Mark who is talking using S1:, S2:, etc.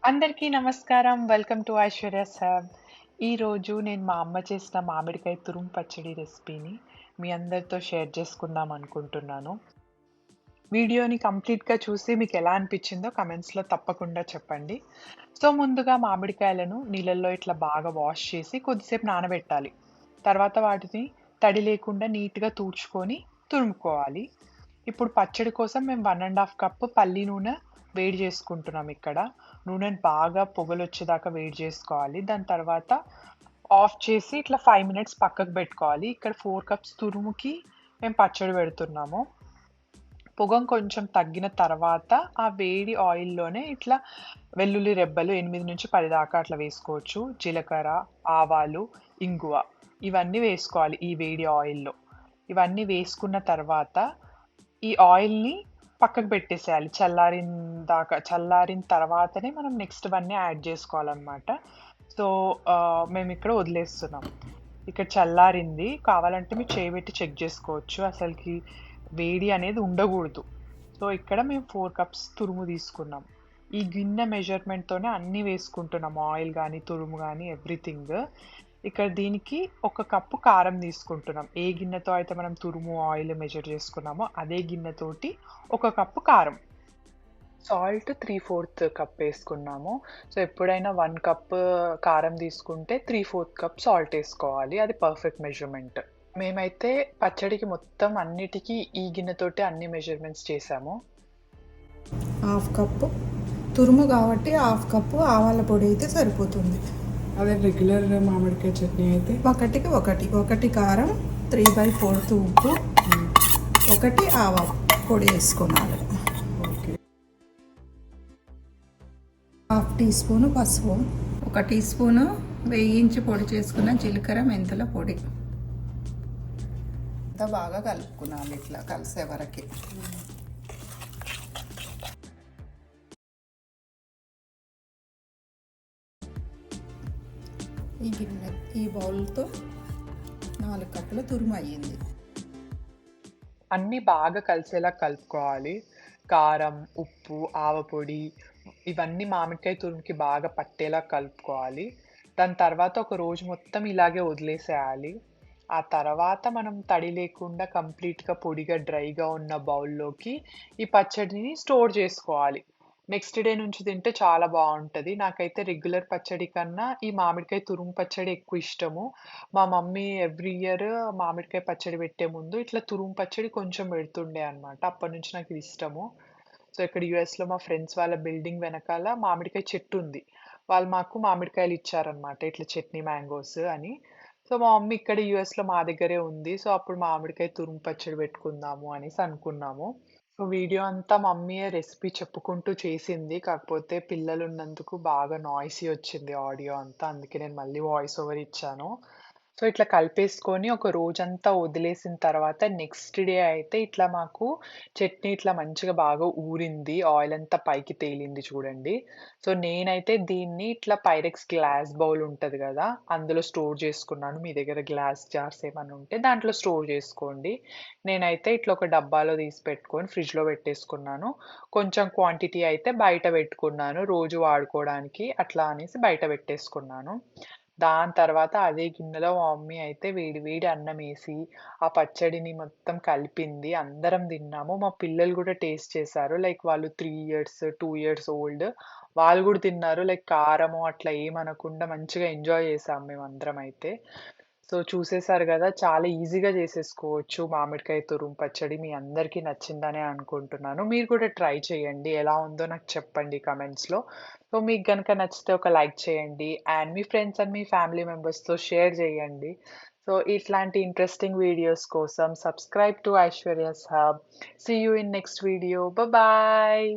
S1: అందరికీ నమస్కారం. Welcome to Aishwarya's hub. ఈరోజు నేను మా అమ్మ చేసిన మామిడికాయ తురుము పచ్చడి రెసిపీని మీ అందరితో షేర్ చేసుకుందాం అనుకుంటున్నాను. వీడియోని కంప్లీట్‌గా చూసి మీకెలా అనిపించిందో కమెంట్స్‌లో తప్పకుండా చెప్పండి. సో, ముందుగా మామిడికాయలను నీళ్ళల్లో ఇట్లా బాగా వాష్ చేసి కొద్దిసేపు నానబెట్టాలి. తర్వాత వాటిని తడి లేకుండా నీట్‌గా తుడుచుకొని తురుముకోవాలి. ఇప్పుడు పచ్చడి కోసం మేము 1 ½ కప్పు పల్లి నూనె వేడి చేసుకుంటున్నాం ఇక్కడ. నూనెని బాగా పొగలొచ్చేదాకా వేడి చేసుకోవాలి. దాని తర్వాత ఆఫ్ చేసి ఇట్లా 5 మినిట్స్ పక్కకు పెట్టుకోవాలి. ఇక్కడ 4 కప్స్ తురుముకి మేము పచ్చడి పెడుతున్నాము. పొగ కొంచెం తగ్గిన తర్వాత ఆ వేడి ఆయిల్‌లోనే ఇట్లా వెల్లుల్లి రెబ్బలు 8-10 దాకా అట్లా వేసుకోవచ్చు. జీలకర్ర, ఆవాలు, ఇంగువ ఇవన్నీ వేసుకోవాలి ఈ వేడి ఆయిల్‌లో. ఇవన్నీ వేసుకున్న తర్వాత ఈ ఆయిల్‌ని పక్కకు పెట్టేసేయాలి. చల్లారిన తర్వాతనే మనం నెక్స్ట్‌వన్నీ యాడ్ చేసుకోవాలనమాట. సో, మేమిక్కడ వదిలేస్తున్నాం. ఇక్కడ చల్లారింది. కావాలంటే మీరు చేయి పెట్టి చెక్ జేసుకోవచ్చు. అసలకి వేడి అనేది ఉండగూడదు. సో, ఇక్కడ మేము 4 కప్స్ తురుము తీసుకున్నాం. ఈ గిన్నె మెజర్‌మెంట్‌తోనే అన్నీ వేసుకుంటున్నాం. ఆయిల్ గానీ, తురుము గానీ ఎవ్రీథింగ్. ఇక్కడ దీనికి ఒక కప్పు కారం తీసుకుంటున్నాం. ఏ గిన్నెతో అయితే మనం తురుము, ఆయిల్ మెజర్ చేసుకున్నామో అదే గిన్నెతోటి ఒక కప్పు కారం. Salt 3/4 cup ఏసుకున్నాము. సో, ఎప్పుడైనా 1 కప్ కారం తీసుకుంటే 3/4 కప్ సాల్ట్ ఏసుకోవాలి. అది పర్ఫెక్ట్ మెజర్‌మెంట్. మేమైతే పచ్చడికి మొత్తం అన్నిటికి ఈ గిన్నెతోటే అన్ని మెజర్‌మెంట్స్ చేశాము.
S2: హాఫ్ కప్పు తురుము కాబట్టి హాఫ్ కప్పు ఆవాల పొడి అయితే సరిపోతుంది.
S3: అదే రెగ్యులర్ మామిడికాయ చట్నీ అయితే
S2: ఒకటి కారం, 3/4 ఉప్పు, ఒకటి ఆవా పొడి వేసుకోవాలి.
S3: ఓకే.
S2: హాఫ్ టీ స్పూను పసుపు, 1 టీ స్పూను వేయించి పొడి చేసుకున్న జీలకర్ర మెంతుల పొడి. అంతా బాగా కలుపుకున్నాను ఇట్లా కలిసే వరకు. ఈ బౌల్తో 4 కప్పుల తురుము అయ్యింది.
S1: అన్నీ బాగా కలిసేలా కలుపుకోవాలి. కారం, ఉప్పు, ఆవపొడి ఇవన్నీ మామిడికాయ తురుముకి బాగా పట్టేలా కలుపుకోవాలి. దాని తర్వాత ఒక రోజు మొత్తం ఇలాగే వదిలేసేయాలి. ఆ తర్వాత మనం తడి లేకుండా కంప్లీట్‌గా పొడిగా డ్రైగా ఉన్న బౌల్‌లోకి ఈ పచ్చడిని స్టోర్ చేసుకోవాలి. నెక్స్ట్ డే నుంచి తింటే చాలా బావుంటది. నాకైతే రెగ్యులర్ పచ్చడి కన్నా ఈ మామిడికాయ తురుము పచ్చడి ఎక్కువ ఇష్టము. మా మమ్మీ ఎవ్రీ ఇయర్ మామిడికాయ పచ్చడి పెట్టే ముందు ఇట్లా తురుము పచ్చడి కొంచెం పెడుతుండే అన్నమాట. అప్పటినుంచి నాకిది ఇష్టము. సో, ఇక్కడ యూఎస్‌లో మా ఫ్రెండ్స్ వాళ్ళ బిల్డింగ్ వెనకాల మామిడికాయ చెట్టు ఉంది. వాళ్ళు మాకు మామిడికాయలు ఇచ్చారన్నమాట. ఇట్లా చట్నీ మ్యాంగోస్ అని. సో, మా మమ్మీ ఇక్కడ యూఎస్‌లో మా దగ్గరే ఉంది. సో, అప్పుడు మామిడికాయ తురుము పచ్చడి పెట్టుకుందాము అనేసి అనుకున్నాము. సో, వీడియో అంతా మమ్మీయే రెసిపీ చెప్పుకుంటూ చేసింది. కాకపోతే పిల్లలున్నందుకు బాగా నాయిసీ వచ్చింది ఆడియో అంతా. అందుకే నేను మళ్ళీ వాయిస్ ఓవర్ ఇచ్చాను. సో, ఇట్లా కలిపేసుకొని ఒక రోజంతా వదిలేసిన తర్వాత నెక్స్ట్ డే అయితే ఇట్లా మాకు చట్నీ ఇట్లా మంచిగా బాగా ఊరింది. ఆయిల్ అంతా పైకి తేలింది చూడండి. సో, నేనైతే దీన్ని ఇట్లా పైరెక్స్ గ్లాస్ బౌల్ ఉంటది గదా! అందులో స్టోర్ చేసుకున్నాను. మీ దగ్గర గ్లాస్ జార్స్ ఏమన్నా ఉంటే దాంట్లో స్టోర్ చేసుకోండి. నేనైతే ఇట్లా ఒక డబ్బాలో తీసి పెట్టుకొని ఫ్రిడ్జ్‌లో పెట్టేసుకున్నాను. కొంచెం క్వాంటిటీ అయితే బయట పెట్టుకున్నాను. రోజు వాడుకోవడానికి అట్లా అనేసి బయట పెట్టేసుకున్నాను. దాని తర్వాత అదే గిన్నెలో మా మమ్మీ అయితే వేడి వేడి అన్నమేసి, ఆ పచ్చడిని మొత్తం కలిపింది. అందరం తిన్నాము. మా పిల్లలు గూడా టేస్ట్ చేశారు. లైక్ వాళ్ళు 3 ఇయర్స్, 2 ఇయర్స్ ఓల్డ్. వాళ్ళు గూడా తిన్నారు. లైక్ కారము అట్లా ఏమనకుండా మంచిగా ఎంజాయ్ చేశాం మేమందరం అయితే. సో, చూసేసారు గదా! చాలా ఈజీగా చేసేసుకోవచ్చు మామిడికాయ తురుము పచ్చడి. మీ అందరికీ నచ్చిందనే అనుకుంటున్నాను. మీరు కూడా ట్రై చేయండి. ఎలా ఉందో నాకు చెప్పండి కమెంట్స్‌లో. సో, మీకు గనక నచ్చితే ఒక లైక్ చేయండి. అండ్ మీ ఫ్రెండ్స్ అండ్ మీ ఫ్యామిలీ మెంబర్స్‌తో షేర్ చేయండి. సో, ఇట్లాంటి ఇంట్రెస్టింగ్ వీడియోస్ కోసం subscribe to Aishwarya's hub. See you in next video. Bye.